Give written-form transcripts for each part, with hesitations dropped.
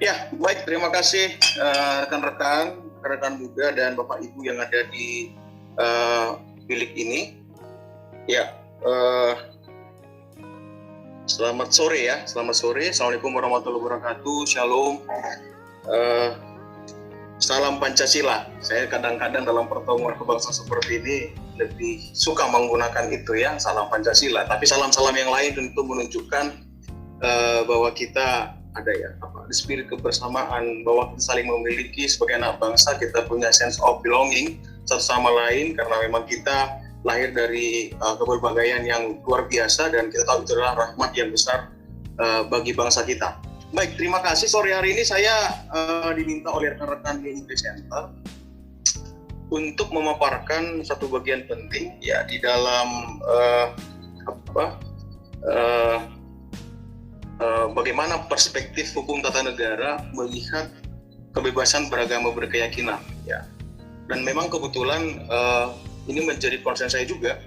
Ya, baik. Terima kasih rekan-rekan muda dan Bapak Ibu yang ada di bilik ini. Ya, selamat sore ya. Selamat sore. Assalamualaikum warahmatullahi wabarakatuh. Shalom. Salam Pancasila. Saya kadang-kadang dalam pertemuan kebangsaan seperti ini lebih suka menggunakan itu ya, salam Pancasila. Tapi salam-salam yang lain tentu menunjukkan bahwa kita ada ya spirit kebersamaan, bahwa kita saling memiliki sebagai anak bangsa, kita punya sense of belonging satu sama lain karena memang kita lahir dari keberbagaian yang luar biasa dan kita tahu itu adalah rahmat yang besar bagi bangsa kita. Baik, terima kasih. Sore hari ini saya diminta oleh rekan-rekan di English Center untuk memaparkan satu bagian penting ya di dalam bagaimana perspektif hukum tata negara melihat kebebasan beragama berkeyakinan ya. Dan memang kebetulan ini menjadi concern saya juga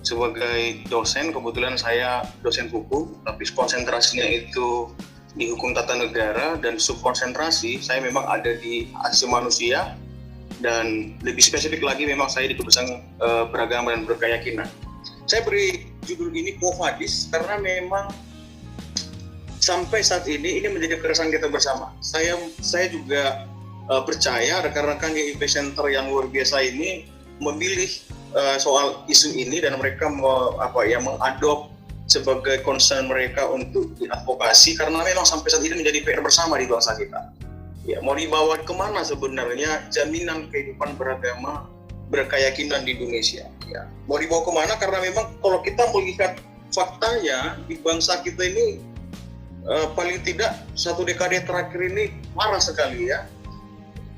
sebagai dosen. Kebetulan saya dosen hukum, tapi konsentrasinya itu di hukum tata negara, dan subkonsentrasi saya memang ada di asasi manusia, dan lebih spesifik lagi memang saya di kebebasan beragama dan berkeyakinan. Saya beri judul ini Quo Vadis karena memang sampai saat ini menjadi keresahan kita bersama. Saya juga percaya rekan-rekan di IP Center yang luar biasa ini memilih soal isu ini dan mereka mengadop sebagai concern mereka untuk diadvokasi karena memang sampai saat ini menjadi PR bersama di bangsa kita. Ya, mau dibawa kemana sebenarnya jaminan kehidupan beragama berkeyakinan di Indonesia? Ya, mau dibawa kemana karena memang kalau kita melihat faktanya di bangsa kita ini paling tidak satu dekade terakhir ini marah sekali ya.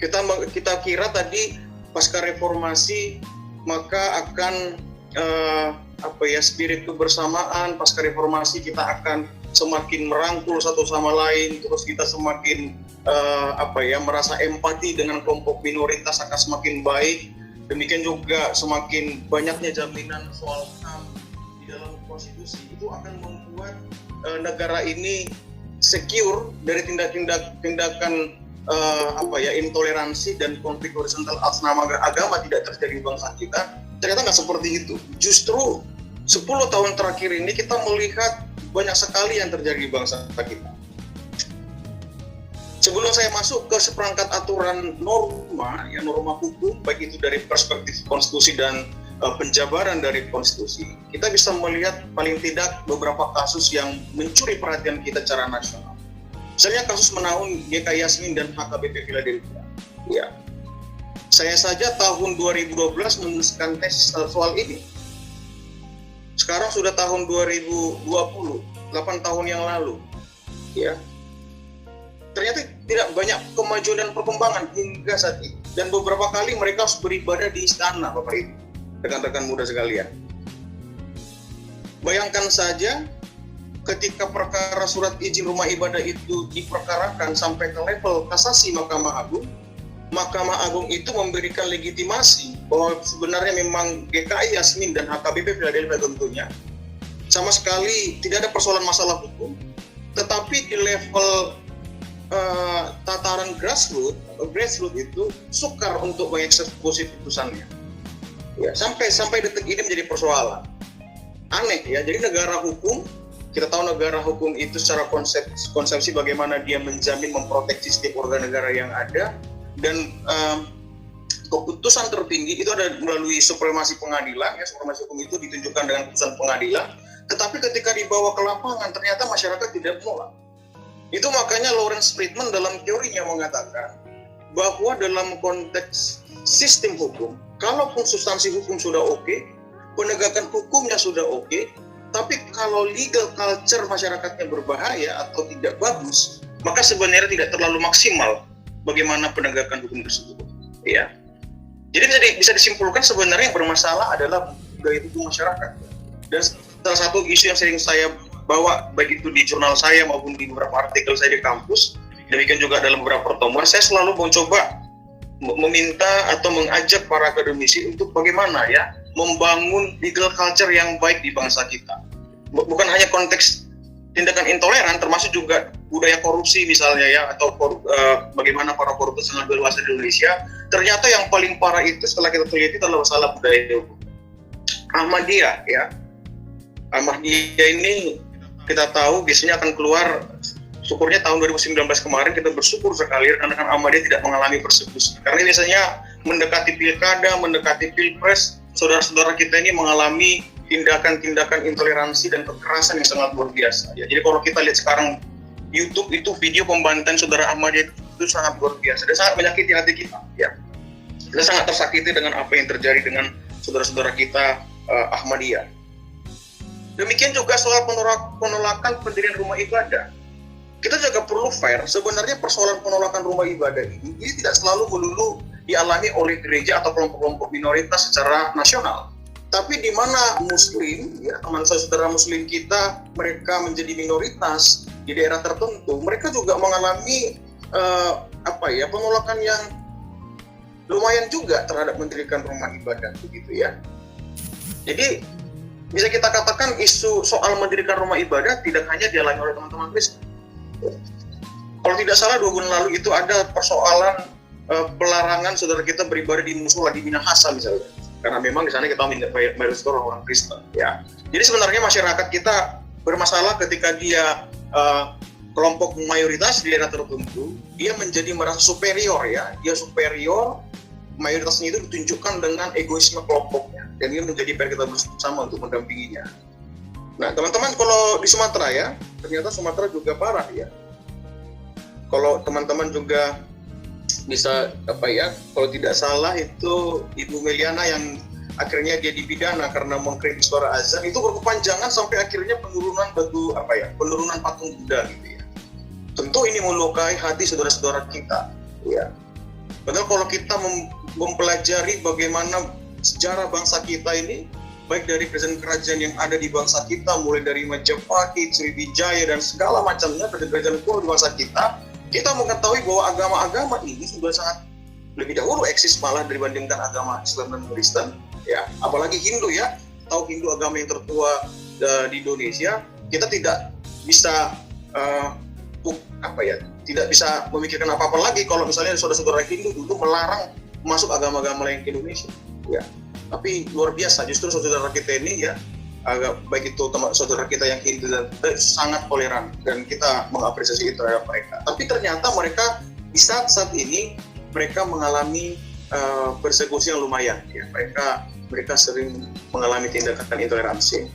Kita kira tadi pasca reformasi maka akan spirit kebersamaan pasca reformasi kita akan semakin merangkul satu sama lain, terus kita semakin merasa empati dengan kelompok minoritas akan semakin baik. Demikian juga semakin banyaknya jaminan soal HAM di dalam konstitusi itu akan membuat negara ini secure dari tindakan intoleransi dan konflik horizontal atas nama agama tidak terjadi di bangsa kita. Ternyata nggak seperti itu. Justru 10 tahun terakhir ini kita melihat banyak sekali yang terjadi di bangsa kita. Sebelum saya masuk ke seperangkat aturan norma hukum, baik itu dari perspektif konstitusi dan penjabaran dari konstitusi, kita bisa melihat paling tidak beberapa kasus yang mencuri perhatian kita secara nasional. Misalnya kasus menaun GK Yasmin dan HKBP Philadelphia. Ya, saya saja tahun 2012 menuliskan tes soal ini. Sekarang sudah tahun 2020, 8 tahun yang lalu. Ya, ternyata tidak banyak kemajuan dan perkembangan hingga saat ini. Dan beberapa kali mereka harus beribadah di istana, Bapak Ibu. Rekan-rekan muda sekalian, bayangkan saja ketika perkara surat izin rumah ibadah itu diperkarakan sampai ke level kasasi Mahkamah Agung itu memberikan legitimasi bahwa sebenarnya memang GKI Yasmin dan HKBP Philadelphia tentunya sama sekali tidak ada persoalan masalah hukum, tetapi di level tataran grassroots itu sukar untuk mengeksekusi putusannya. Ya, sampai detik ini menjadi persoalan. Aneh ya, jadi negara hukum, kita tahu negara hukum itu secara konsepsi bagaimana dia menjamin memproteksi setiap warga negara yang ada, dan keputusan tertinggi itu ada melalui supremasi pengadilan, ya, supremasi hukum itu ditunjukkan dengan putusan pengadilan, tetapi ketika dibawa ke lapangan ternyata masyarakat tidak menolak. Itu makanya Lawrence Friedman dalam teorinya mengatakan bahwa dalam konteks sistem hukum, kalaupun substansi hukum sudah oke, penegakan hukumnya sudah oke, tapi kalau legal culture masyarakatnya berbahaya atau tidak bagus, maka sebenarnya tidak terlalu maksimal bagaimana penegakan hukum tersebut. Ya, jadi bisa disimpulkan sebenarnya yang bermasalah adalah gaya hukum masyarakat. Dan salah satu isu yang sering saya bawa baik itu di jurnal saya maupun di beberapa artikel saya di kampus, demikian juga dalam beberapa pertemuan, saya selalu mencoba meminta atau mengajak para akademisi untuk bagaimana ya membangun legal culture yang baik di bangsa kita. Bukan hanya konteks tindakan intoleran, termasuk juga budaya korupsi misalnya ya, atau bagaimana para koruptor sangat berluasa di Indonesia. Ternyata yang paling parah itu setelah kita teliti adalah masalah budaya Ahmadiyah ya. Ahmadiyah ini kita tahu biasanya akan keluar, syukurnya tahun 2019 kemarin kita bersyukur sekali rekan-rekan Ahmadiyah tidak mengalami persekusi. Karena biasanya mendekati pilkada, mendekati pilpres, saudara-saudara kita ini mengalami tindakan-tindakan intoleransi dan kekerasan yang sangat luar biasa. Ya, jadi kalau kita lihat sekarang YouTube itu video pembantaian saudara Ahmadiyah itu sangat luar biasa dan sangat menyakiti hati kita. Ya, kita sangat tersakiti dengan apa yang terjadi dengan saudara-saudara kita Ahmadiyah. Demikian juga soal penolakan pendirian rumah ibadah. Kita juga perlu fair. Sebenarnya persoalan penolakan rumah ibadah ini tidak selalu melulu dialami oleh gereja atau kelompok-kelompok minoritas secara nasional. Tapi di mana Muslim, ya teman saudara Muslim kita, mereka menjadi minoritas di daerah tertentu, mereka juga mengalami penolakan yang lumayan juga terhadap mendirikan rumah ibadah, begitu ya. Jadi bisa kita katakan isu soal mendirikan rumah ibadah tidak hanya dialami oleh teman-teman Kristen. Kalau tidak salah 2 bulan lalu itu ada persoalan pelarangan saudara kita beribadah di musola di Minahasa misalnya. Karena memang di sana kita mayoritas orang Kristen, ya. Jadi sebenarnya masyarakat kita bermasalah ketika dia kelompok mayoritas di daerah tertentu, dia menjadi merasa superior, ya. Dia superior, mayoritasnya itu ditunjukkan dengan egoisme kelompoknya, dan ini menjadi PR kita bersama untuk mendampinginya. Nah, teman-teman, kalau di Sumatera ya, ternyata Sumatera juga parah ya. Kalau teman-teman juga bisa kalau tidak salah itu Ibu Meliana yang akhirnya dia dipidana karena mengkritik suara azan, itu berkepanjangan sampai akhirnya penurunan penurunan patung Buddha gitu ya. Tentu ini melukai hati saudara-saudara kita ya. Padahal kalau kita mempelajari bagaimana sejarah bangsa kita ini, baik dari kerajaan-kerajaan yang ada di bangsa kita, mulai dari Majapahit, Sriwijaya dan segala macamnya kerajaan-kerajaan kuno di bangsa kita mengetahui bahwa agama-agama ini sudah sangat lebih dahulu eksis malah dibandingkan agama Islam dan Kristen, ya. Apalagi Hindu ya, tahu Hindu agama yang tertua di Indonesia, kita tidak bisa tidak bisa memikirkan apa-apa lagi kalau misalnya saudara-saudara Hindu dulu melarang masuk agama-agama lain ke Indonesia, ya. Tapi luar biasa justru saudara kita ini ya, baik itu saudara kita yang Hindu dan sangat toleran, dan kita mengapresiasi itu terhadap mereka. Tapi ternyata mereka di saat ini mereka mengalami persekusi yang lumayan ya. Mereka sering mengalami tindakan intoleransi.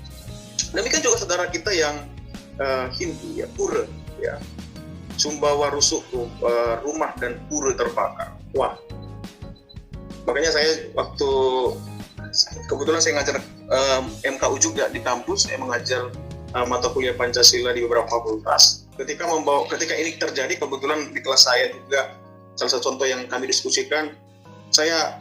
Demikian juga saudara kita yang Hindu ya, pura ya. Sumbawa Rusuku, rumah dan pura terbakar. Wah. Makanya saya kebetulan saya ngajar MKU juga di kampus, saya mengajar mata kuliah Pancasila di beberapa fakultas. Ketika ini terjadi, kebetulan di kelas saya juga salah satu contoh yang kami diskusikan, saya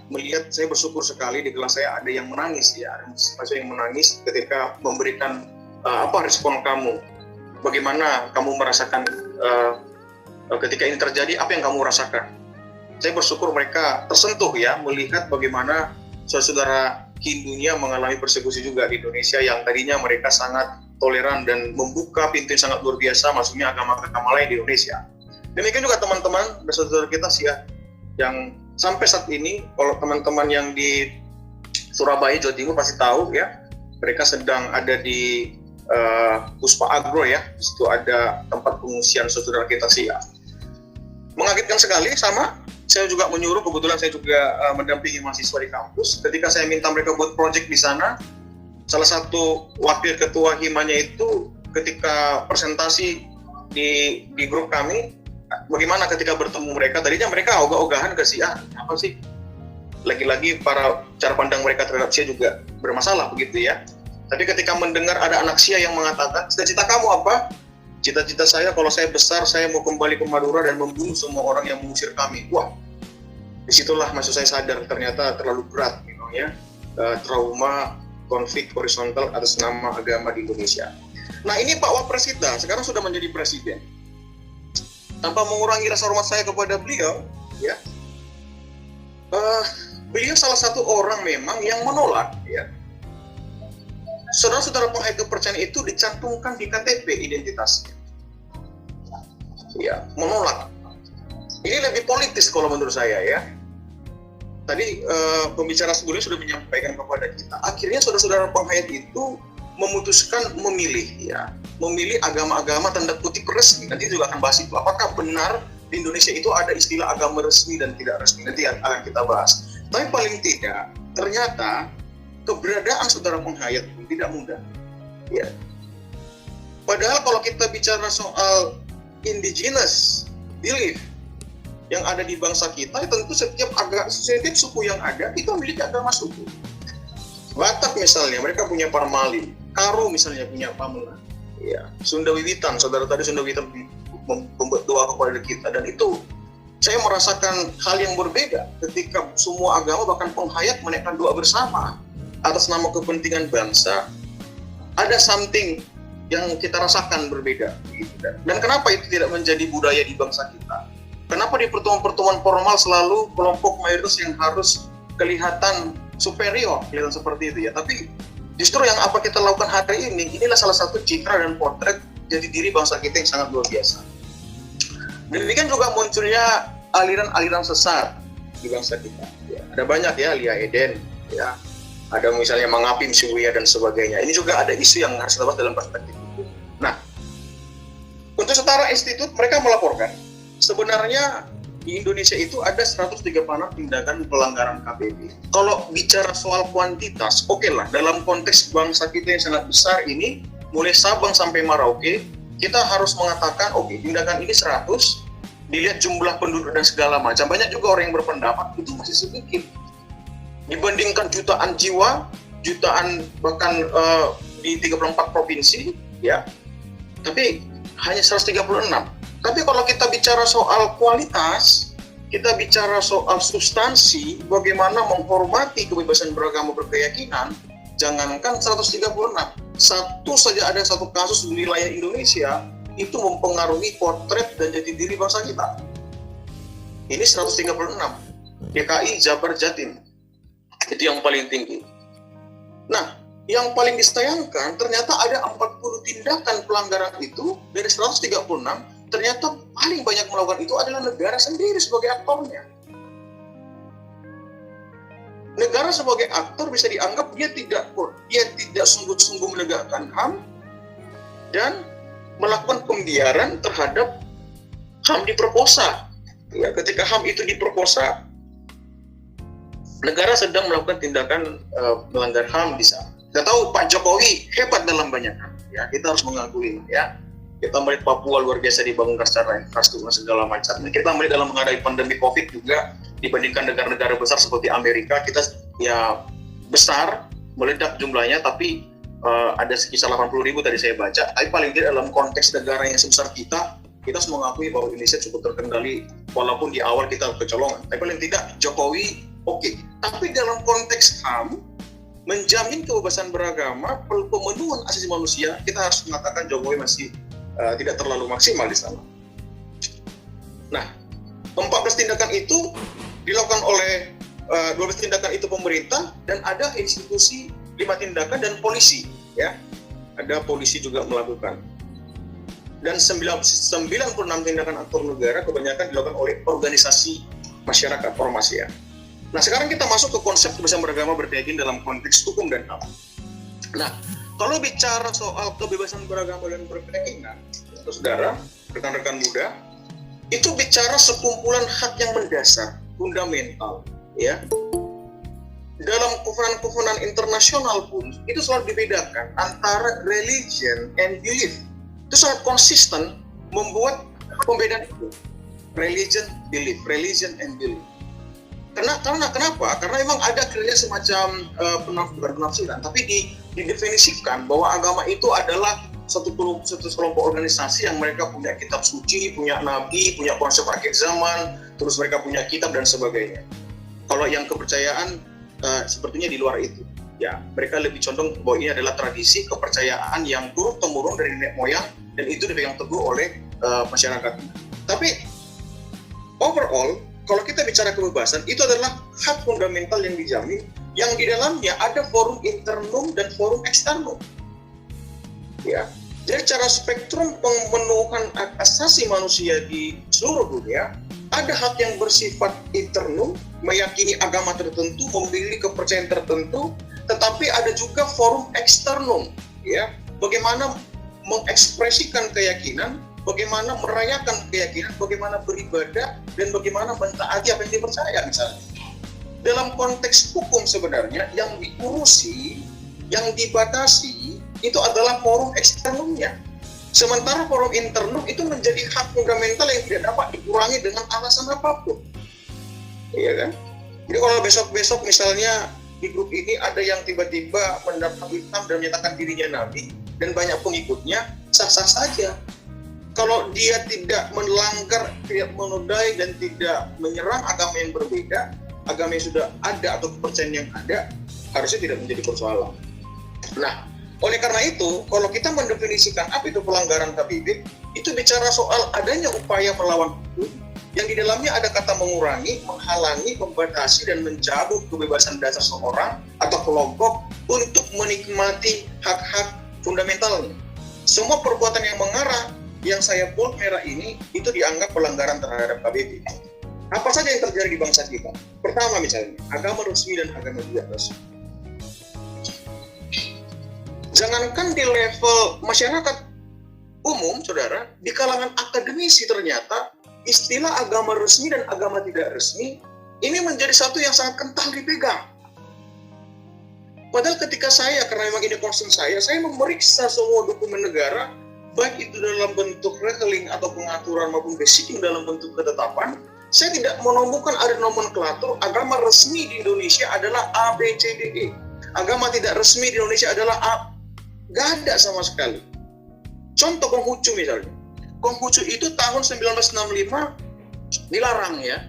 bersyukur sekali di kelas saya ada yang menangis ya, ada mahasiswa yang menangis ketika memberikan apa respon kamu, bagaimana kamu merasakan ketika ini terjadi, apa yang kamu rasakan. Saya bersyukur mereka tersentuh ya melihat bagaimana saudara Hindunya mengalami persekusi juga di Indonesia yang tadinya mereka sangat toleran dan membuka pintu yang sangat luar biasa masuknya agama-agama lain di Indonesia. Demikian juga teman-teman dan saudara kita sih ya, yang sampai saat ini kalau teman-teman yang di Surabaya, Jawa Timur pasti tahu ya, mereka sedang ada di Puspa Agro ya, di situ ada tempat pengungsian saudara kita sih ya. Mengagetkan sekali sama. Saya juga menyuruh, kebetulan saya juga mendampingi mahasiswa di kampus. Ketika saya minta mereka buat project di sana, salah satu wakil ketua himanya itu ketika presentasi di grup kami, bagaimana ketika bertemu mereka, tadinya mereka ogah-ogahan ke si apa sih? Lagi-lagi cara pandang mereka terhadap Sia juga bermasalah begitu ya. Tapi ketika mendengar ada anak Sia yang mengatakan, cita-cita kamu apa? Cita-cita saya kalau saya besar, saya mau kembali ke Madura dan membunuh semua orang yang mengusir kami. Wah, disitulah maksud saya sadar ternyata terlalu berat ya, trauma konflik horizontal atas nama agama di Indonesia. Nah ini Pak Wapres kita sekarang sudah menjadi presiden. Tanpa mengurangi rasa hormat saya kepada beliau, ya, beliau salah satu orang memang yang menolak ya, saudara-saudara penghayat kepercayaan itu dicantumkan di KTP identitasnya. ya, menolak. Ini lebih politis kalau menurut saya ya. Tadi pembicara sebelumnya sudah menyampaikan kepada kita, akhirnya saudara-saudara penghayat itu memutuskan memilih ya, memilih agama-agama tanda kutip resmi. Nanti juga akan bahas itu. Apakah benar di Indonesia itu ada istilah agama resmi dan tidak resmi? Nanti akan kita bahas. Tapi paling tidak, ternyata keberadaan saudara penghayat itu tidak mudah. Ya. Padahal kalau kita bicara soal indigenous belief yang ada di bangsa kita, tentu setiap suku yang ada itu memiliki agama suku. Batak misalnya, mereka punya Parmali. Karo misalnya punya Pamela. Ya, Sunda Wiwitan, saudara tadi Sunda Wiwitan membuat doa kepada kita, dan itu saya merasakan hal yang berbeda ketika semua agama bahkan penghayat menaikkan doa bersama atas nama kepentingan bangsa. Ada something yang kita rasakan berbeda. Dan kenapa itu tidak menjadi budaya di bangsa kita? Kenapa di pertemuan-pertemuan formal selalu kelompok mayoritas yang harus kelihatan superior, kelihatan seperti itu ya. Tapi justru yang apa kita lakukan hari ini, inilah salah satu citra dan potret jati diri bangsa kita yang sangat luar biasa. Demikian juga munculnya aliran-aliran sesat di bangsa kita. Ya, ada banyak ya, Lia Eden, ya. Ada misalnya Mangapim, Sibuya dan sebagainya. Ini juga ada isu yang harus dibahas dalam perspektif itu. Nah, untuk setara institut mereka melaporkan sebenarnya di Indonesia itu ada 136 tindakan pelanggaran KBB. Kalau bicara soal kuantitas, oke lah, dalam konteks bangsa kita yang sangat besar ini, mulai Sabang sampai Merauke, kita harus mengatakan, oke, tindakan ini 100, dilihat jumlah penduduk dan segala macam. Banyak juga orang yang berpendapat, itu masih sedikit. Dibandingkan jutaan jiwa, jutaan bahkan di 34 provinsi, ya, tapi hanya 136. Tapi kalau kita bicara soal kualitas, kita bicara soal substansi, bagaimana menghormati kebebasan beragama berkeyakinan, jangankan 136. Satu saja ada satu kasus di wilayah Indonesia, itu mempengaruhi potret dan jati diri bangsa kita. Ini 136. DKI, Jabar, Jatim. Itu yang paling tinggi. Nah, yang paling disayangkan, ternyata ada 40 tindakan pelanggaran itu, dari 136, ternyata paling banyak melakukan itu adalah negara sendiri sebagai aktornya. Negara sebagai aktor bisa dianggap dia tidak sungguh-sungguh menegakkan HAM dan melakukan pembiaran terhadap HAM diperkosa. Ya, ketika HAM itu diperkosa, negara sedang melakukan tindakan melanggar HAM di sana. Kita tahu Pak Jokowi hebat dalam banyak hal. Ya, kita harus mengakui ya. Kita melihat Papua luar biasa dibangun secara infrastruktur segala macam. Kita melihat dalam menghadapi pandemi COVID juga, dibandingkan negara-negara besar seperti Amerika, kita ya besar, meledak jumlahnya, tapi ada sekitar 80.000 tadi saya baca. Tapi paling tidak dalam konteks negara yang sebesar kita harus mengakui bahwa Indonesia cukup terkendali, walaupun di awal kita kecolongan. Tapi paling tidak Jokowi oke. Tapi dalam konteks HAM, menjamin kebebasan beragama, pemenuhan asasi manusia, kita harus mengatakan Jokowi masih tidak terlalu maksimal di sana. Nah, 14 tindakan itu dilakukan oleh 12 tindakan itu pemerintah, dan ada institusi 5 tindakan dan polisi, ya. Ada polisi juga melakukan. Dan 96 tindakan aktor negara kebanyakan dilakukan oleh organisasi masyarakat, ormas ya. Nah, sekarang kita masuk ke konsep kebebasan beragama berkeyakinan dalam konteks hukum dan HAM. Nah, kalau bicara soal kebebasan beragama dan berkeyakinan, saudara, rekan-rekan muda, itu bicara sekumpulan hak yang mendasar, fundamental, ya. Dalam kovenan-kovenan internasional pun, itu selalu dibedakan antara religion and belief. Itu sangat konsisten membuat pembedaan itu. Religion and belief. Kenapa? Karena memang ada kriteria semacam penafsiran, tapi didefinisikan bahwa agama itu adalah satu kelompok organisasi yang mereka punya kitab suci, punya nabi, punya konsep akhir zaman, terus mereka punya kitab dan sebagainya. Kalau yang kepercayaan sepertinya di luar itu, ya mereka lebih condong bahwa ini adalah tradisi kepercayaan yang turun-temurun dari nenek moyang, dan itu dipegang teguh oleh masyarakat. Tapi overall, kalau kita bicara kebebasan, itu adalah hak fundamental yang dijamin, yang di dalamnya ada forum internum dan forum eksternum. Ya, Jadi cara spektrum pemenuhan hak asasi manusia di seluruh dunia, ada hak yang bersifat internum, meyakini agama tertentu, memiliki kepercayaan tertentu, tetapi ada juga forum eksternum, ya, bagaimana mengekspresikan keyakinan, bagaimana merayakan keyakinan, bagaimana beribadah, dan bagaimana mentaati apa yang dipercaya misalnya. Dalam konteks hukum sebenarnya yang diurusi, yang dibatasi, itu adalah forum eksternumnya. Sementara forum internum itu menjadi hak fundamental yang tidak dapat dikurangi dengan alasan apapun. Iya kan? Jadi kalau besok-besok misalnya di grup ini ada yang tiba-tiba mendapat hitam dan menyatakan dirinya nabi dan banyak pengikutnya, sah-sah saja. Kalau dia tidak melanggar, tidak menodai dan tidak menyerang agama yang berbeda, agama yang sudah ada atau kepercayaan yang ada, harusnya tidak menjadi persoalan. Nah, oleh karena itu, kalau kita mendefinisikan apa itu pelanggaran KBB, itu bicara soal adanya upaya melawan hukum, yang di dalamnya ada kata mengurangi, menghalangi, membatasi, dan mencabut kebebasan dasar seorang atau kelompok untuk menikmati hak-hak fundamentalnya. Semua perbuatan yang mengarah, yang saya bold merah ini, itu dianggap pelanggaran terhadap KBB. Apa saja yang terjadi di bangsa kita? Pertama misalnya, agama resmi dan agama tidak resmi. Jangankan di level masyarakat umum, saudara, di kalangan akademisi ternyata istilah agama resmi dan agama tidak resmi ini menjadi satu yang sangat kental dipegang. Padahal ketika saya, karena memang ini concern saya memeriksa semua dokumen negara, baik itu dalam bentuk rekening atau pengaturan maupun basiking dalam bentuk ketetapan, saya tidak menemukan ada nomenklatur agama resmi di Indonesia adalah A, B, C, D, E. Agama tidak resmi di Indonesia adalah A. Gak ada sama sekali. Contoh Konghucu misalnya. Konghucu itu tahun 1965 dilarang ya.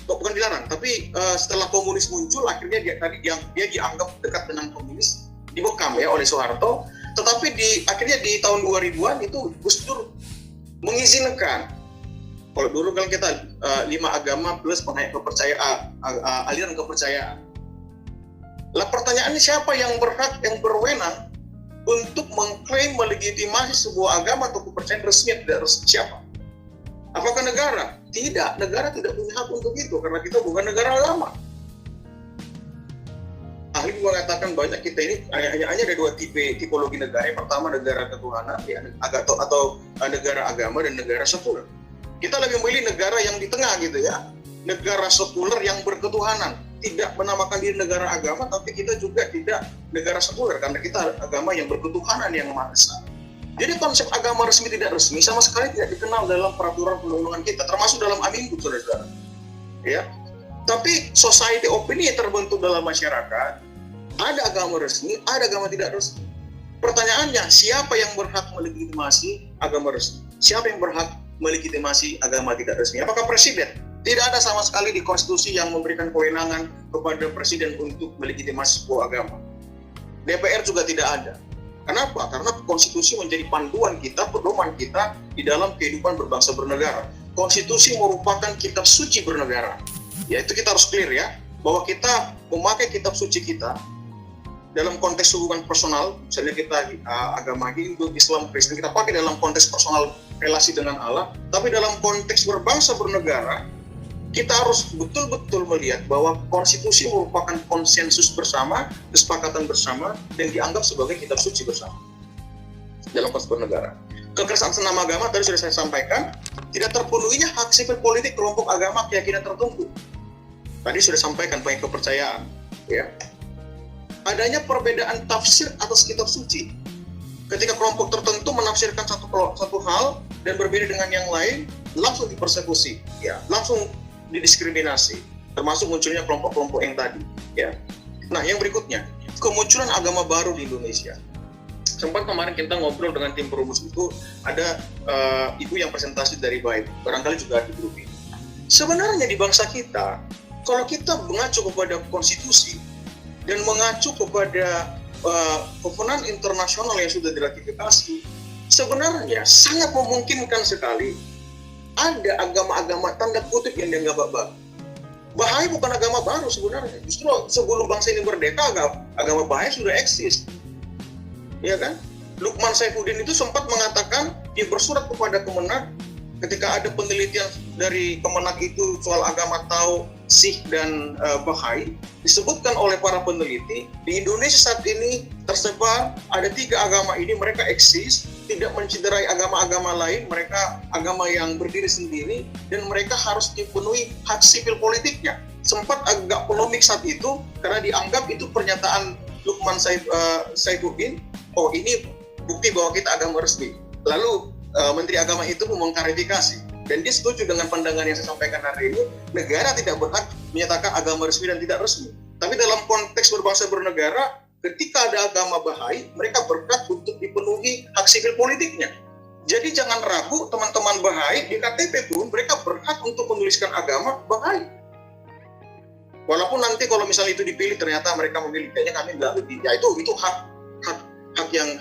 Bukan dilarang, tapi setelah komunis muncul akhirnya dia dianggap dekat dengan komunis, dibekam ya oleh Soeharto. Tetapi akhirnya di tahun 2000-an itu Gus Dur mengizinkan. Kalau dulu kan kita 5 agama plus kepercayaan, aliran kepercayaan. Lah pertanyaannya siapa yang berhak, yang berwenang untuk mengklaim melegitimasi sebuah agama atau kepercayaan resmi atau tidak resmi? Siapa? Apakah negara? Tidak, negara tidak punya hak untuk itu karena kita bukan negara agama. Ahli mengatakan banyak kita ini hanya ada 2 tipologi negara. Yang pertama negara ketuhanan ya, atau negara agama, dan negara sekuler. Kita lebih memilih negara yang di tengah gitu ya. Negara sekuler yang berketuhanan. Tidak menamakan diri negara agama, tapi kita juga tidak negara sekuler karena kita agama yang berketuhanan yang Maha Esa. Jadi konsep agama resmi tidak resmi sama sekali tidak dikenal dalam peraturan perundang-undangan kita, termasuk dalam Amendment, saudara-saudara. Ya, tapi society opini yang terbentuk dalam masyarakat, ada agama resmi, ada agama tidak resmi. Pertanyaannya, siapa yang berhak melegitimasi agama resmi? Siapa yang berhak melegitimasi agama tidak resmi? Apakah presiden? Tidak ada sama sekali di konstitusi yang memberikan kewenangan kepada presiden untuk melegitimasi sebuah agama. DPR juga tidak ada. Kenapa? Karena konstitusi menjadi panduan kita, pedoman kita di dalam kehidupan berbangsa bernegara. Konstitusi merupakan kitab suci bernegara. Ya, itu kita harus clear ya, bahwa kita memakai kitab suci kita dalam konteks hubungan personal, misalnya kita agama Hindu, Islam, Kristen, kita pakai dalam konteks personal relasi dengan Allah, tapi dalam konteks berbangsa bernegara, kita harus betul-betul melihat bahwa konstitusi merupakan konsensus bersama, kesepakatan bersama, dan dianggap sebagai kitab suci bersama dalam konteks bernegara. Kekerasan senam agama tadi sudah saya sampaikan, tidak terpenuhinya hak sipil politik kelompok agama keyakinan tertentu. Tadi sudah sampaikan pakai kepercayaan, ya. Adanya perbedaan tafsir atas kitab suci. Ketika kelompok tertentu menafsirkan satu hal dan berbeda dengan yang lain, langsung dipersekusi, ya, langsung didiskriminasi, termasuk munculnya kelompok-kelompok yang tadi, ya. Nah, yang berikutnya, kemunculan agama baru di Indonesia. Sempat kemarin kita ngobrol dengan tim perumus itu, ada ibu yang presentasi dari Baik, barangkali juga di grup ini. Sebenarnya di bangsa kita, kalau kita mengacu kepada konstitusi dan mengacu kepada kovenan internasional yang sudah diratifikasi, sebenarnya sangat memungkinkan sekali ada agama-agama tanda kutip yang dianggap baru. Bahaya bukan agama baru sebenarnya. Justru sebelum bangsa ini merdeka, agama Bahai sudah eksis. Ya kan? Lukman Saifuddin itu sempat mengatakan, dia bersurat kepada Kemenak ketika ada penelitian dari Kemenak itu soal agama Tao, Sikh dan Baha'i, disebutkan oleh para peneliti di Indonesia saat ini tersebar ada 3 agama ini, mereka eksis, tidak mencederai agama-agama lain, mereka agama yang berdiri sendiri dan mereka harus dipenuhi hak sipil politiknya. Sempat agak polemik saat itu karena dianggap itu pernyataan Lukman Saifuddin, oh ini bukti bahwa kita agama resmi. Lalu Menteri Agama itu mengklarifikasi dan dia setuju dengan pandangan yang saya sampaikan hari ini, negara tidak berhak menyatakan agama resmi dan tidak resmi. Tapi dalam konteks berbangsa bernegara, ketika ada agama Baha'i, mereka berhak untuk dipenuhi hak sipil politiknya. Jadi jangan ragu teman-teman Baha'i, di KTP pun mereka berhak untuk menuliskan agama Baha'i. Walaupun nanti kalau misalnya itu dipilih ternyata mereka memilih kayaknya kami nggak lebih, ya itu hak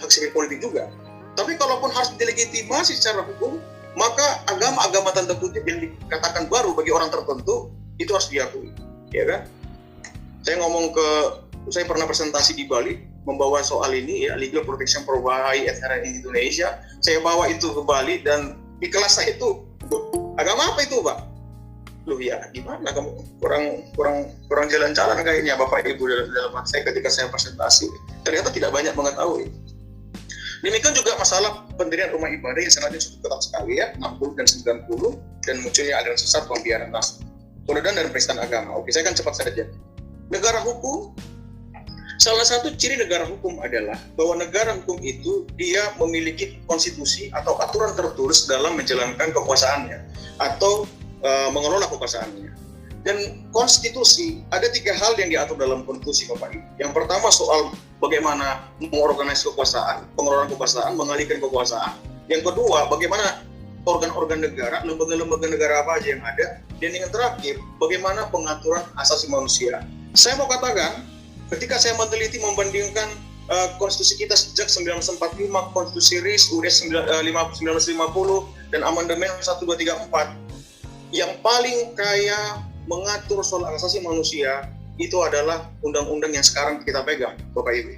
sipil politik juga. Tapi kalaupun harus dilegitimasi secara hukum, maka agama-agama tanda kutip yang dikatakan baru bagi orang tertentu itu harus diakui, ya kan? Saya pernah presentasi di Bali membawa soal ini, ya, Legal Protection for Baha'i Ethnic in Indonesia. Saya bawa itu ke Bali dan di kelas saya itu, agama apa itu, Pak? Loh ya, gimana kamu kurang jalan-jalan kayaknya Bapak Ibu dalam saya ketika saya presentasi. Ternyata tidak banyak mengetahui. Demikian juga masalah pendirian rumah ibadah yang sangatnya cukup ketat sekali, ya, 60 dan 90, dan munculnya aliran sesat, pembiaran ras, penudan dan penistaan agama. Oke, saya akan cepat saja. Negara hukum, salah satu ciri negara hukum adalah bahwa negara hukum itu dia memiliki konstitusi atau aturan tertulis dalam menjalankan kekuasaannya atau mengelola kekuasaannya. Dan konstitusi, ada 3 hal yang diatur dalam konstitusi, Bapak Ibu. Yang pertama soal bagaimana mengorganisasi kekuasaan, pengelolaan kekuasaan, mengalihkan kekuasaan. Yang kedua, bagaimana organ-organ negara, lembaga-lembaga negara apa aja yang ada. Dan yang terakhir, bagaimana pengaturan asasi manusia. Saya mau katakan, ketika saya meneliti membandingkan konstitusi kita sejak 1945, konstitusi RIS, UUD 1950, dan amandemen 1234, yang paling kaya mengatur soal asasi manusia itu adalah undang-undang yang sekarang kita pegang, Bapak Ibu.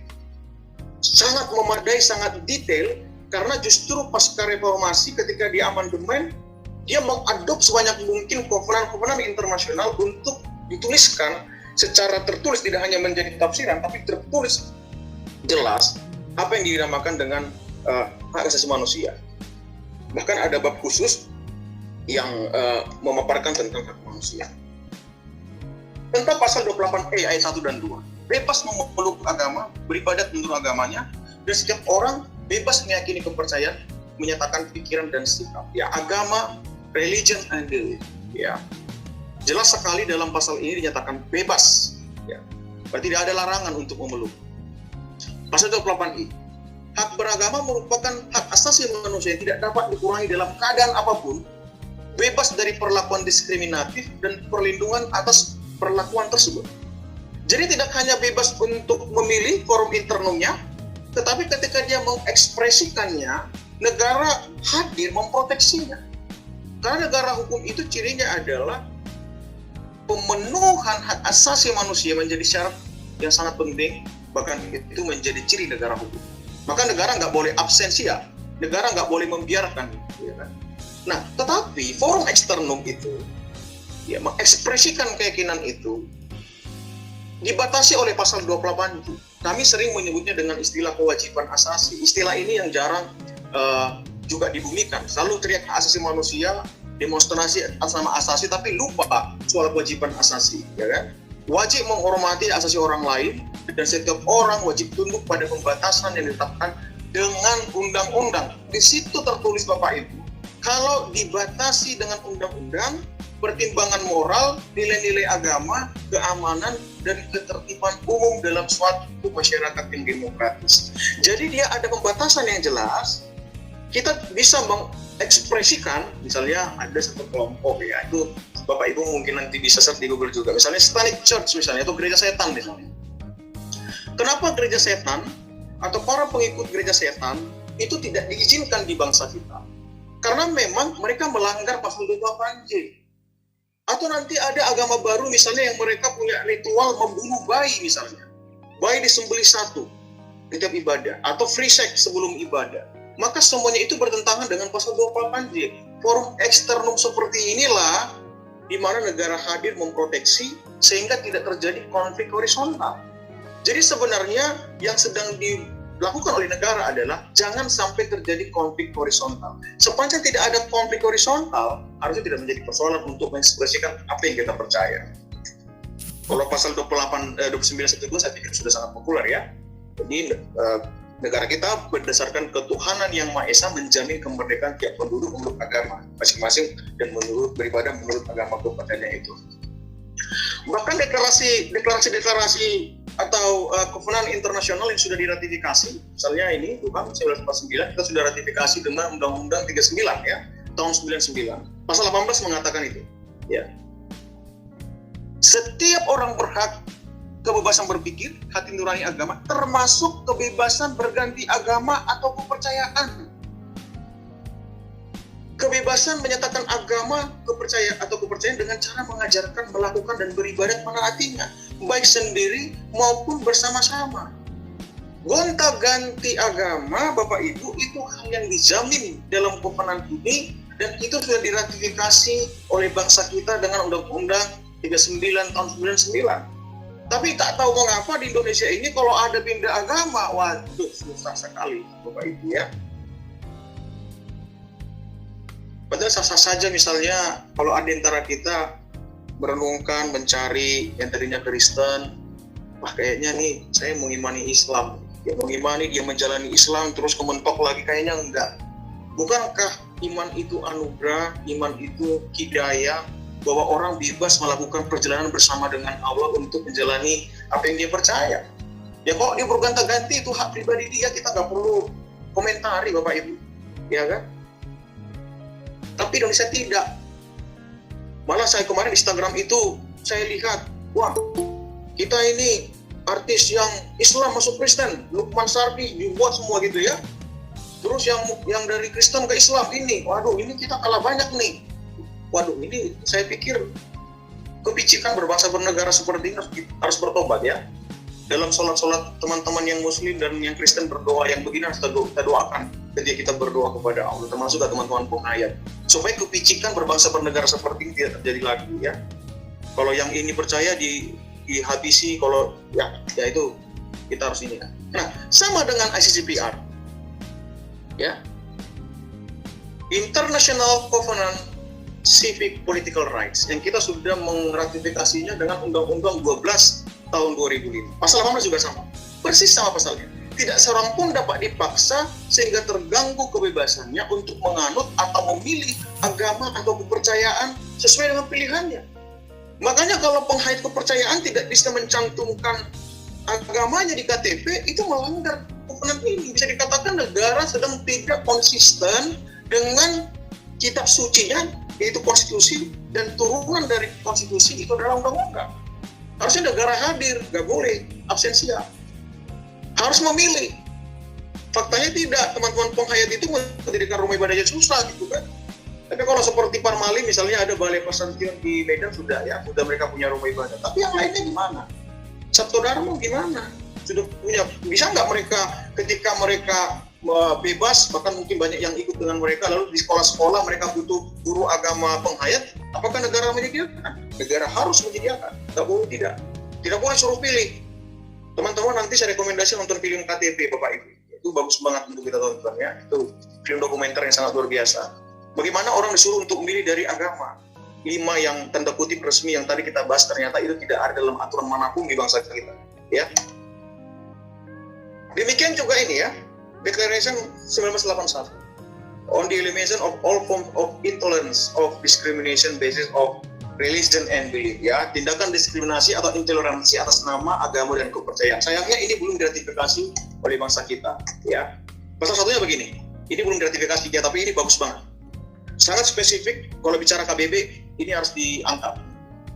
Sangat memadai, sangat detail, karena justru pasca reformasi ketika di amandemen, dia mengadopsi sebanyak mungkin kovenan-kovenan internasional untuk dituliskan secara tertulis, tidak hanya menjadi tafsiran, tapi tertulis jelas apa yang dinamakan dengan hak asasi manusia. Bahkan ada bab khusus yang memaparkan tentang hak manusia. Tentang pasal 28E ayat 1 dan 2, bebas memeluk agama, beribadat menurut agamanya, dan setiap orang bebas meyakini kepercayaan, menyatakan pikiran dan sikap. Ya, agama, religion and belief. Ya, jelas sekali dalam pasal ini dinyatakan bebas. Ya, berarti tidak ada larangan untuk memeluk. Pasal 28I, hak beragama merupakan hak asasi manusia yang tidak dapat dikurangi dalam keadaan apapun, bebas dari perlakuan diskriminatif dan perlindungan atas perlakuan tersebut. Jadi tidak hanya bebas untuk memilih forum internumnya, tetapi ketika dia mengekspresikannya, negara hadir memproteksinya. Karena negara hukum itu cirinya adalah pemenuhan hak asasi manusia menjadi syarat yang sangat penting, bahkan itu menjadi ciri negara hukum. Maka negara nggak boleh absensia, negara nggak boleh membiarkan. Ya kan? Nah, tetapi forum eksternum itu, ya, mengekspresikan keyakinan itu dibatasi oleh pasal 28 itu. Kami sering menyebutnya dengan istilah kewajiban asasi. Istilah ini yang jarang juga dibumikan. Selalu teriak asasi manusia, demonstrasi atas nama asasi, tapi lupa soal kewajiban asasi, ya kan? Wajib menghormati asasi orang lain, dan setiap orang wajib tunduk pada pembatasan yang ditetapkan dengan undang-undang. Di situ tertulis, Bapak Ibu, kalau dibatasi dengan undang-undang, pertimbangan moral, nilai-nilai agama, keamanan, dan ketertiban umum dalam suatu masyarakat yang demokratis. Jadi dia ada pembatasan yang jelas. Kita bisa mengekspresikan, misalnya ada satu kelompok, ya, itu Bapak Ibu mungkin nanti bisa search di Google juga. Misalnya Satanic Church misalnya, atau gereja setan misalnya. Kenapa gereja setan atau para pengikut gereja setan itu tidak diizinkan di bangsa kita? Karena memang mereka melanggar pasal 28J. Atau nanti ada agama baru misalnya yang mereka punya ritual membunuh bayi misalnya. Bayi disembelih satu. setiap ibadah atau free sex sebelum ibadah, maka semuanya itu bertentangan dengan pasal 28J. Forum eksternum seperti inilah di mana negara hadir memproteksi sehingga tidak terjadi konflik horizontal. Jadi sebenarnya yang sedang dilakukan oleh negara adalah jangan sampai terjadi konflik horizontal. Sepanjang tidak ada konflik horizontal, harusnya tidak menjadi persoalan untuk mengekspresikan apa yang kita percaya. Kalau pasal 29.1.2 saya pikir sudah sangat populer ya. Jadi negara kita berdasarkan ketuhanan yang Maha Esa menjamin kemerdekaan tiap penduduk menurut agama masing-masing dan menurut beribadah menurut agama kepercayaannya itu. Bahkan deklarasi atau kovenan internasional yang sudah diratifikasi, misalnya ini UKAM 1949 kita sudah ratifikasi dengan Undang-Undang 39 ya tahun 99. Pasal 18 mengatakan itu. Ya. Setiap orang berhak kebebasan berpikir, hati nurani agama, termasuk kebebasan berganti agama atau kepercayaan. Kebebasan menyatakan agama, kepercayaan dengan cara mengajarkan, melakukan, dan beribadat menaatinya, baik sendiri maupun bersama-sama. Gonta-ganti agama, Bapak Ibu, itu hal yang dijamin dalam kovenan ini, dan itu sudah diratifikasi oleh bangsa kita dengan Undang-Undang 39 tahun 99. Tapi tak tahu mengapa di Indonesia ini kalau ada pindah agama, waduh susah sekali Bapak Ibu ya. Padahal sah-sah saja misalnya kalau ada antara kita merenungkan, mencari yang tadinya Kristen, wah kayaknya nih saya mengimani Islam. Dia mengimani, dia menjalani Islam terus kementok lagi, kayaknya enggak. Bukankah iman itu anugerah, iman itu hidayah, bahwa orang bebas melakukan perjalanan bersama dengan Allah untuk menjalani apa yang dia percaya. Ya kok dia berganti-ganti, itu hak pribadi dia, kita nggak perlu komentari Bapak Ibu, ya kan? Tapi Indonesia tidak. Malah saya kemarin Instagram itu saya lihat, wah kita ini artis yang Islam masuk Kristen, Lukman Sardi dibuat semua gitu ya. Terus yang dari Kristen ke Islam ini, waduh ini kita kalah banyak nih. Waduh, ini saya pikir kepicikan berbangsa bernegara seperti ini harus bertobat ya. Dalam sholat-sholat teman-teman yang Muslim dan yang Kristen berdoa yang begini harus kita doakan ketika kita berdoa kepada Allah, termasuk teman-teman penghayat, supaya kepicikan berbangsa bernegara seperti ini tidak terjadi lagi ya. Kalau yang ini percaya dihabisi, kalau ya itu kita harus ini. Nah, sama dengan ICCPR, ya, International Covenant Civic Political Rights yang kita sudah meratifikasinya dengan Undang-Undang 12 tahun 2005. Pasal 18 juga sama, persis sama pasalnya. Tidak seorang pun dapat dipaksa sehingga terganggu kebebasannya untuk menganut atau memilih agama atau kepercayaan sesuai dengan pilihannya. Makanya kalau penghayat kepercayaan tidak bisa mencantumkan agamanya di KTP, itu melanggar kovenan ini. Bisa dikatakan negara sedang tidak konsisten dengan kitab sucinya, yaitu konstitusi, dan turunan dari konstitusi itu adalah undang-undang. Harusnya negara hadir, nggak boleh absensia. Harus memilih. Faktanya tidak, teman-teman penghayat itu mendirikan rumah ibadahnya susah gitu kan. Tapi kalau seperti Parmali misalnya ada balai pesantren di Medan sudah mereka punya rumah ibadah. Tapi yang lainnya gimana? Sabto Dharma gimana? Sudah punya, bisa nggak mereka ketika mereka bebas, bahkan mungkin banyak yang ikut dengan mereka, lalu di sekolah-sekolah mereka butuh guru agama penghayat, apakah negara menyediakan? Negara harus menyediakan, tidak boleh suruh pilih. Teman-teman nanti saya rekomendasi nonton film KTP Bapak Ibu, itu bagus banget untuk kita tonton ya, itu film dokumenter yang sangat luar biasa. Bagaimana orang disuruh untuk memilih dari agama 5 yang tanda kutip resmi yang tadi kita bahas, ternyata itu tidak ada dalam aturan manapun di bangsa kita ya. Demikian juga ini ya, Declaration 1981 on the elimination of all forms of intolerance of discrimination basis of religion and belief, ya, tindakan diskriminasi atau intoleransi atas nama, agama, dan kepercayaan. Sayangnya ini belum diratifikasi oleh bangsa kita, ya. Pasal satunya begini, ini belum diratifikasi ya, tapi ini bagus banget. Sangat spesifik, kalau bicara KBB, ini harus diangkat.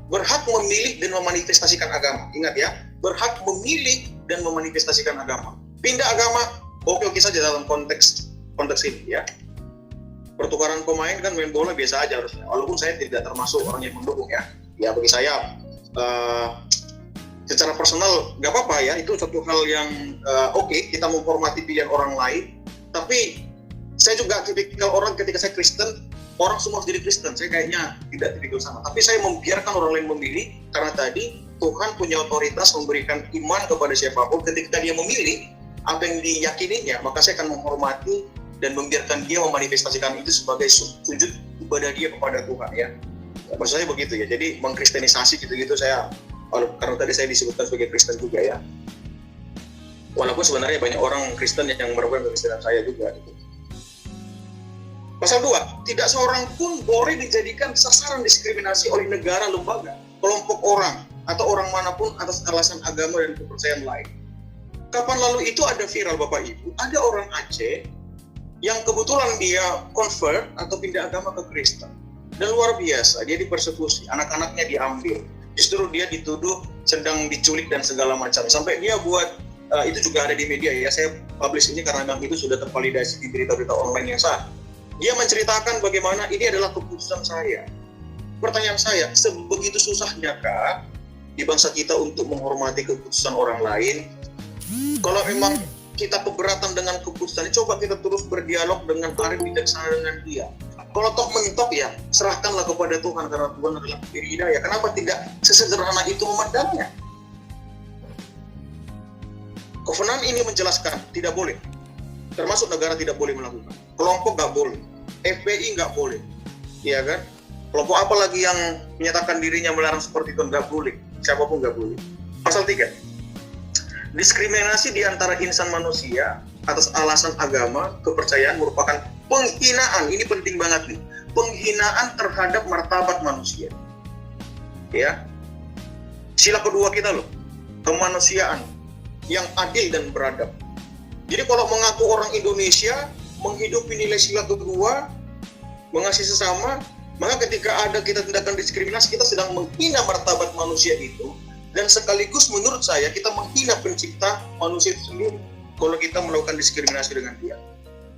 Berhak memilih dan memanifestasikan agama. Ingat ya, berhak memilih dan memanifestasikan agama. Pindah agama, oke saja dalam konteks ini ya. Pertukaran pemain kan main bola biasa aja harusnya. Walaupun saya tidak termasuk orang yang mendukung ya. Ya bagi saya secara personal nggak apa-apa ya, itu satu hal yang oke, kita menghormati pilihan orang lain. Tapi saya juga tipikal orang ketika saya Kristen, orang semua harus jadi Kristen. Saya kayaknya tidak tipikal sama. Tapi saya membiarkan orang lain memilih, karena tadi Tuhan punya otoritas memberikan iman kepada siapapun. Ketika dia memilih apa yang diyakininya, maka saya akan menghormati dan membiarkan dia memanifestasikan itu sebagai sujud ibadah dia kepada Tuhan ya. Maksud saya begitu ya. Jadi mengkristenisasi gitu-gitu saya, karena tadi saya disebutkan sebagai Kristen juga ya. Walaupun sebenarnya banyak orang Kristen yang merupakan kekristenan saya juga gitu. Pasal 2, tidak seorang pun boleh dijadikan sasaran diskriminasi oleh negara, lembaga, kelompok orang, atau orang manapun atas alasan agama dan kepercayaan lain. Kapan lalu itu ada viral Bapak Ibu, ada orang Aceh yang kebetulan dia convert atau pindah agama ke Kristen. Dan luar biasa, dia dipersekusi, anak-anaknya diambil. Justru dia dituduh sedang diculik dan segala macam. Sampai dia buat, itu juga ada di media ya, saya publish ini karena memang itu sudah tervalidasi di berita-berita online yang sah. Dia menceritakan bagaimana ini adalah keputusan saya. Pertanyaan saya, sebegitu susahnya kah di bangsa kita untuk menghormati keputusan orang lain? Kalau memang kita keberatan dengan keputusan, coba kita terus berdialog dengan arif bijaksana dengan dia. Kalau toh mentok ya, serahkanlah kepada Tuhan, karena Tuhan adalah pemberi hidayah. Kenapa tidak sesederhana itu memandangnya? Kovenan ini menjelaskan, tidak boleh. Termasuk negara tidak boleh melakukan. Kelompok nggak boleh. FPI nggak boleh. Iya kan? Kelompok apa lagi yang menyatakan dirinya melarang seperti itu nggak boleh. Siapapun nggak boleh. Pasal 3. Diskriminasi di antara insan manusia atas alasan agama, kepercayaan merupakan penghinaan. Ini penting banget nih. Penghinaan terhadap martabat manusia. Ya. Sila kedua kita loh. Kemanusiaan yang adil dan beradab. Jadi kalau mengaku orang Indonesia, menghidupi nilai sila kedua, mengasihi sesama, maka ketika ada kita tindakan diskriminasi, kita sedang menghina martabat manusia itu, dan sekaligus menurut saya kita menghina pencipta manusia itu sendiri kalau kita melakukan diskriminasi dengan dia.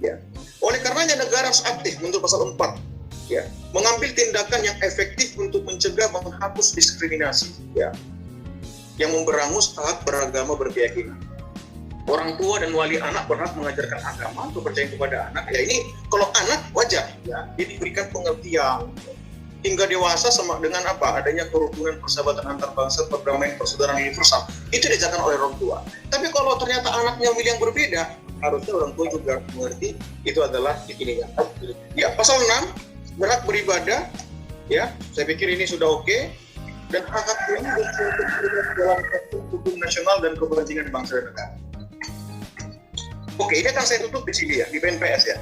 Ya. Oleh karenanya negara harus aktif menurut pasal 4, ya, mengambil tindakan yang efektif untuk mencegah menghapus diskriminasi, ya, yang memberangus hak beragama berkeyakinan. Orang tua dan wali anak berhak mengajarkan agama atau percaya kepada anak. Ya ini kalau anak wajar ya, dia diberikan pengertian hingga dewasa sama dengan apa? Adanya kerukunan, persahabatan antar bangsa, perdamaian, persaudaraan universal. Itu diajarkan oleh orang tua. Tapi kalau ternyata anaknya memilih yang berbeda, harusnya orang tua juga mengerti itu adalah ini ya. Ya, pasal 6 berhak beribadah. Ya, saya pikir ini sudah oke. Dan hak-hak ini dalam hukum nasional dan kepentingan bangsa dan negara. Oke, ini akan saya tutup di sini ya, di PNPS ya.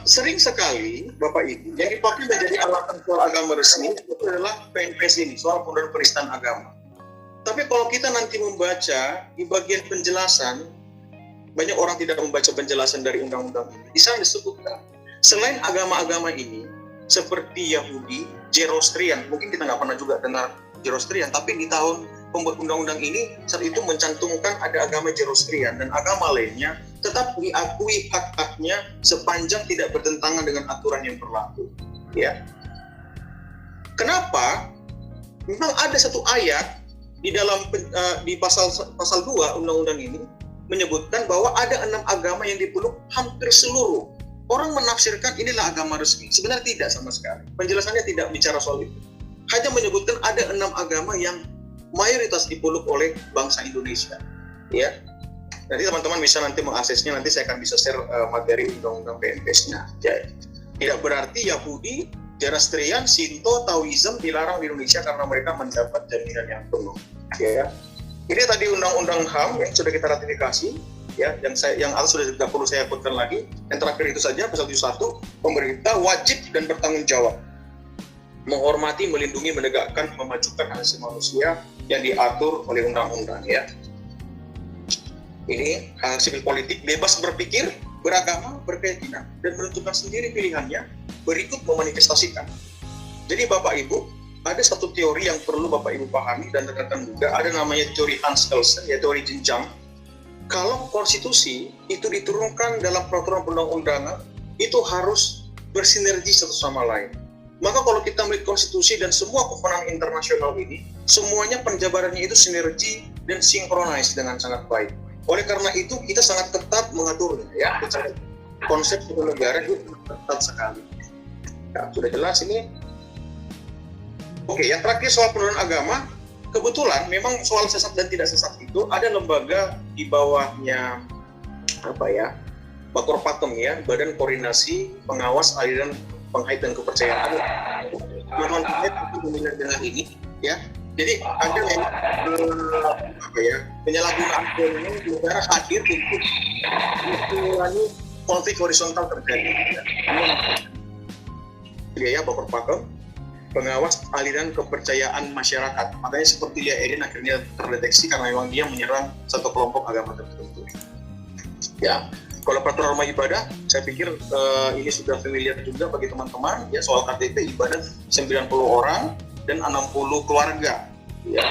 Sering sekali Bapak Ibu yang dipakai menjadi alasan soal agama resmi itu adalah PNPS ini, soal pondok penistaan agama. Tapi kalau kita nanti membaca di bagian penjelasan, banyak orang tidak membaca penjelasan dari undang-undang ini. Di sana disebutkan, selain agama-agama ini, seperti Yahudi, Zoroastrian, mungkin kita nggak pernah juga dengar Zoroastrian, tapi di tahun pembuat undang-undang ini saat itu mencantumkan ada agama Zoroastrian dan agama lainnya tetap diakui hak-haknya sepanjang tidak bertentangan dengan aturan yang berlaku. Ya. Kenapa? Memang ada satu ayat di dalam di pasal 2 undang-undang ini menyebutkan bahwa ada 6 agama yang dipeluk hampir seluruh. Orang menafsirkan inilah agama resmi. Sebenarnya tidak sama sekali. Penjelasannya tidak bicara soal itu. Hanya menyebutkan ada 6 agama yang mayoritas dipeluk oleh bangsa Indonesia. Ya, nanti teman-teman bisa nanti mengaksesnya. Nanti saya akan bisa share materi undang-undang PNPS-nya. Ya, tidak berarti Yahudi, Zoroastrian, Shinto, Taoism dilarang di Indonesia karena mereka mendapat jaminan yang penuh. Ya, ini tadi undang-undang HAM yang sudah kita ratifikasi. Ya, yang atas sudah tidak perlu saya sebutkan lagi. Yang terakhir itu saja, pasal 71, pemerintah wajib dan bertanggung jawab menghormati, melindungi, menegakkan, memajukan hak asasi manusia yang diatur oleh undang-undang ya. Ini hak sipil politik, bebas berpikir, beragama, berkeyakinan, dan menentukan sendiri pilihannya, berikut memanifestasikan. Jadi Bapak Ibu, ada satu teori yang perlu Bapak Ibu pahami dan rekan juga, ada namanya teori Hans Kelsen, ya teori jenjang. Kalau konstitusi itu diturunkan dalam peraturan perundang-undangan, itu harus bersinergi satu sama lain. Maka kalau kita melihat konstitusi dan semua kewenangan internasional ini, semuanya penjabarannya itu sinergi dan sinkronis dengan sangat baik. Oleh karena itu kita sangat ketat mengaturnya, ya. Konsep sebuah negara itu ketat sekali. Ya, sudah jelas ini. Oke, yang terakhir soal penodaan agama. Kebetulan memang soal sesat dan tidak sesat itu ada lembaga di bawahnya Bakor Pakem, ya, Badan Koordinasi Pengawas Aliran Pengait dan Kepercayaan. Memang kita dengan ini, ya. Jadi ada yang penyalahgunaan negara hadir untuk mengurangi konflik horizontal terjadi. Ya, Bakor Pakem, Pengawas Aliran Kepercayaan Masyarakat. Makanya seperti Lia Eden akhirnya terdeteksi karena memang dia menyerang satu kelompok agama tertentu. Ya, kalau peraturan rumah ibadah, saya pikir ini sudah familiar juga bagi teman-teman. Ya, soal KTP ibadah 90 orang dan 60 keluarga. Ya,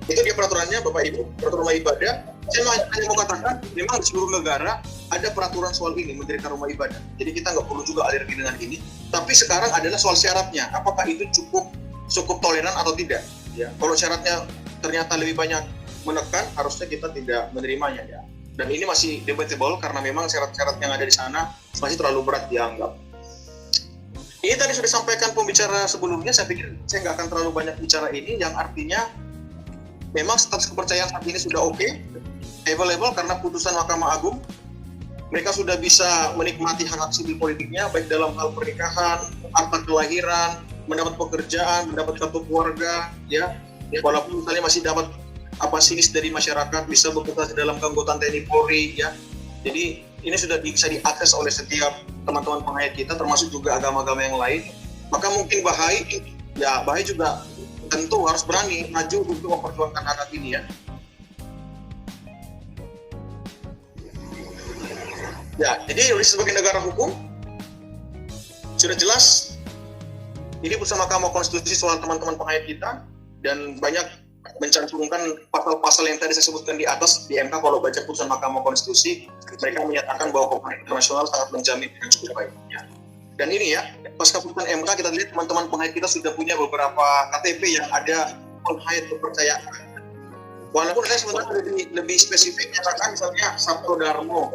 itu dia peraturannya, Bapak Ibu. Peraturan rumah ibadah. Saya hanya mau katakan, memang di seluruh negara ada peraturan soal ini, mendirikan rumah ibadah. Jadi kita nggak perlu juga alergi dengan ini. Tapi sekarang adalah soal syaratnya. Apakah itu cukup toleran atau tidak? Ya, kalau syaratnya ternyata lebih banyak menekan, harusnya kita tidak menerimanya, ya. Dan ini masih debatable karena memang syarat-syarat yang ada di sana masih terlalu berat dianggap. Ini tadi sudah disampaikan pembicara sebelumnya. Saya pikir saya nggak akan terlalu banyak bicara ini, yang artinya memang status kepercayaan saat ini sudah oke, available karena putusan Mahkamah Agung. Mereka sudah bisa menikmati hak sipil politiknya, baik dalam hal pernikahan, akta kelahiran, mendapat pekerjaan, mendapat kartu keluarga, ya. Walaupun misalnya masih dapat sinis dari masyarakat, bisa bekerja dalam keanggotaan TNI Polri, ya. Jadi ini sudah bisa diakses oleh setiap teman-teman pengayat kita, termasuk juga agama-agama yang lain. Maka mungkin Bahai juga tentu harus berani maju untuk memperjuangkan hak ini, ya. Ya, jadi sebagai negara hukum sudah jelas ini putusan Mahkamah Konstitusi soal teman-teman pengayat kita, dan banyak mencantumkan pasal-pasal yang tadi saya sebutkan di atas di MK. Kalau baca putusan Mahkamah Konstitusi, mereka menyatakan bahwa hukum internasional sangat menjamin dengan cukup baik. Dan ini, ya, pasca putusan MK kita lihat teman-teman pengayat kita sudah punya beberapa KTP yang ada pengayat kepercayaan. Walaupun saya sebenarnya lebih spesifik menyatakan misalnya Sabto Darmo,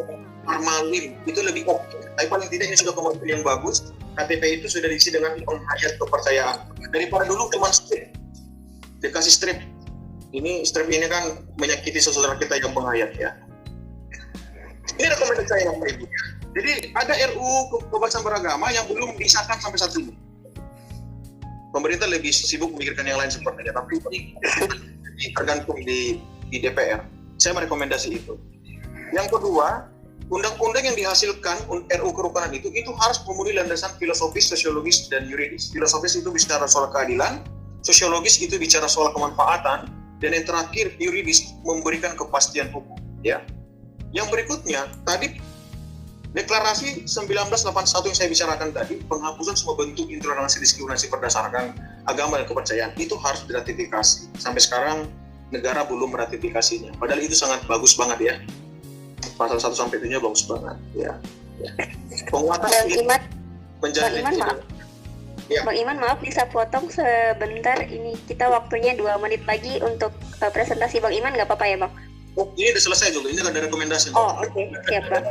Armalin, itu lebih oke. Tapi paling tidak ini sudah kemampuan yang bagus. KTP itu sudah diisi dengan penghayat kepercayaan. Daripada dulu cuma strip, dikasih strip. Strip ini kan menyakiti saudara kita yang penghayat, ya. Ini rekomendasi saya, Bapak Ibu. Jadi ada RUU kebebasan beragama yang belum disahkan sampai saat ini. Pemerintah lebih sibuk memikirkan yang lain sepertinya, tapi ini tergantung di DPR. Saya merekomendasi itu. Yang kedua, undang-undang yang dihasilkan RUU kerukunan itu harus memenuhi landasan filosofis, sosiologis, dan yuridis. Filosofis itu bicara soal keadilan, sosiologis itu bicara soal kemanfaatan, dan yang terakhir yuridis memberikan kepastian hukum, ya. Yang berikutnya tadi deklarasi 1981 yang saya bicarakan tadi, penghapusan semua bentuk intoleransi diskriminasi berdasarkan agama dan kepercayaan itu harus diratifikasi. Sampai sekarang negara belum meratifikasinya. Padahal itu sangat bagus banget, ya. Pasal 1 sampai 7 bagus banget, ya. Penguatan menjadi Bang Iman, maaf bisa potong sebentar, ini kita waktunya 2 menit lagi untuk presentasi Bang Iman, nggak apa-apa ya, Bang? Oh, ini udah selesai juga, ini ada rekomendasi. Oh, oke. Siap, Bang.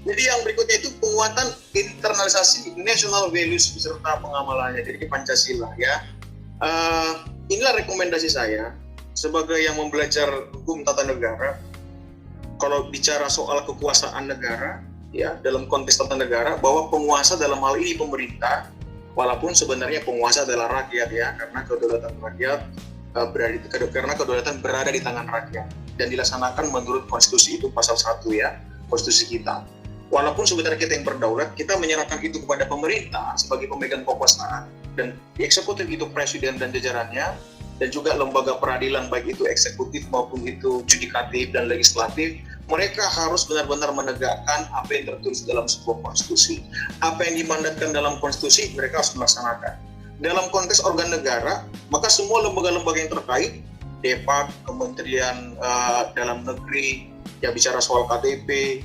Jadi yang berikutnya itu penguatan internalisasi national values beserta pengamalannya, jadi Pancasila, ya. Inilah rekomendasi saya sebagai yang membelajar hukum tata negara. Kalau bicara soal kekuasaan negara, ya, dalam konteks tata negara, bahwa penguasa dalam hal ini pemerintah, walaupun sebenarnya penguasa adalah rakyat, ya, karena kedaulatan rakyat karena kedaulatan berada di tangan rakyat dan dilaksanakan menurut konstitusi itu pasal 1, ya, konstitusi kita. Walaupun sebenarnya kita yang berdaulat, kita menyerahkan itu kepada pemerintah sebagai pemegang kekuasaan, dan di eksekutif itu presiden dan jajarannya, dan juga lembaga peradilan baik itu eksekutif maupun itu judikatif dan legislatif. Mereka harus benar-benar menegakkan apa yang tertulis dalam sebuah konstitusi. Apa yang dimandatkan dalam konstitusi, mereka harus melaksanakan. Dalam konteks organ negara, maka semua lembaga-lembaga yang terkait, DEPAK, Kementerian Dalam Negeri, yang bicara soal KTP,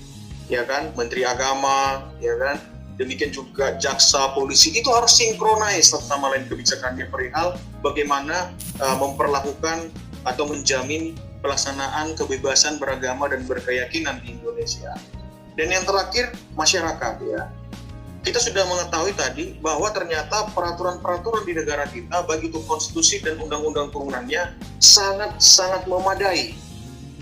ya kan, Menteri Agama, ya kan, demikian juga jaksa, polisi, itu harus sinkronis satu sama lain kebijakannya perihal bagaimana memperlakukan atau menjamin pelaksanaan kebebasan beragama dan berkeyakinan di Indonesia. Dan yang terakhir, masyarakat, ya. Kita sudah mengetahui tadi bahwa ternyata peraturan-peraturan di negara kita, baik itu konstitusi dan undang-undang turunannya, sangat-sangat memadai.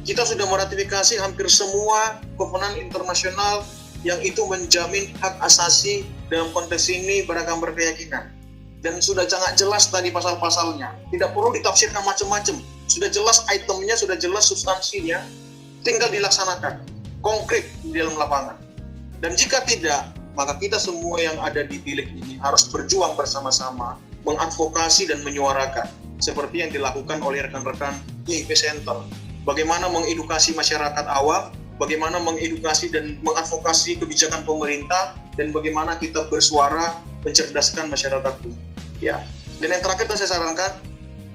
Kita sudah meratifikasi hampir semua kovenan internasional yang itu menjamin hak asasi dalam konteks ini beragam berkeyakinan. Dan sudah sangat jelas tadi pasal-pasalnya. Tidak perlu ditafsirkan macam-macam. Sudah jelas itemnya, sudah jelas substansinya, tinggal dilaksanakan. Konkret di dalam lapangan. Dan jika tidak, maka kita semua yang ada di bilik ini harus berjuang bersama-sama, mengadvokasi dan menyuarakan, seperti yang dilakukan oleh rekan-rekan YIP Center. Bagaimana mengedukasi masyarakat awam, bagaimana mengedukasi dan mengadvokasi kebijakan pemerintah, dan bagaimana kita bersuara mencerdaskan masyarakat ini. Ya. Dan yang terakhir saya sarankan,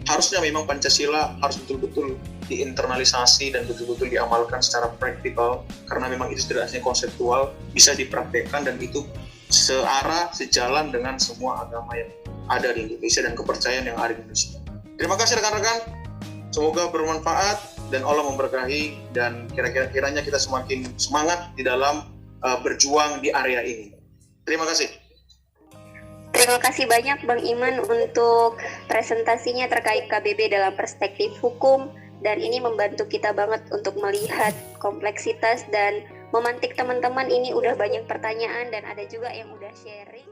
harusnya memang Pancasila harus betul-betul diinternalisasi dan betul-betul diamalkan secara praktikal, karena memang itu tidak hanya konseptual, bisa dipraktekkan dan itu searah, sejalan dengan semua agama yang ada di Indonesia dan kepercayaan yang ada di Indonesia. Terima kasih rekan-rekan, semoga bermanfaat dan Allah memberkahi, dan kiranya kita semakin semangat di dalam berjuang di area ini. Terima kasih. Terima kasih banyak Bang Iman untuk presentasinya terkait KBB dalam perspektif hukum, dan ini membantu kita banget untuk melihat kompleksitas dan memantik teman-teman. Ini udah banyak pertanyaan dan ada juga yang udah sharing.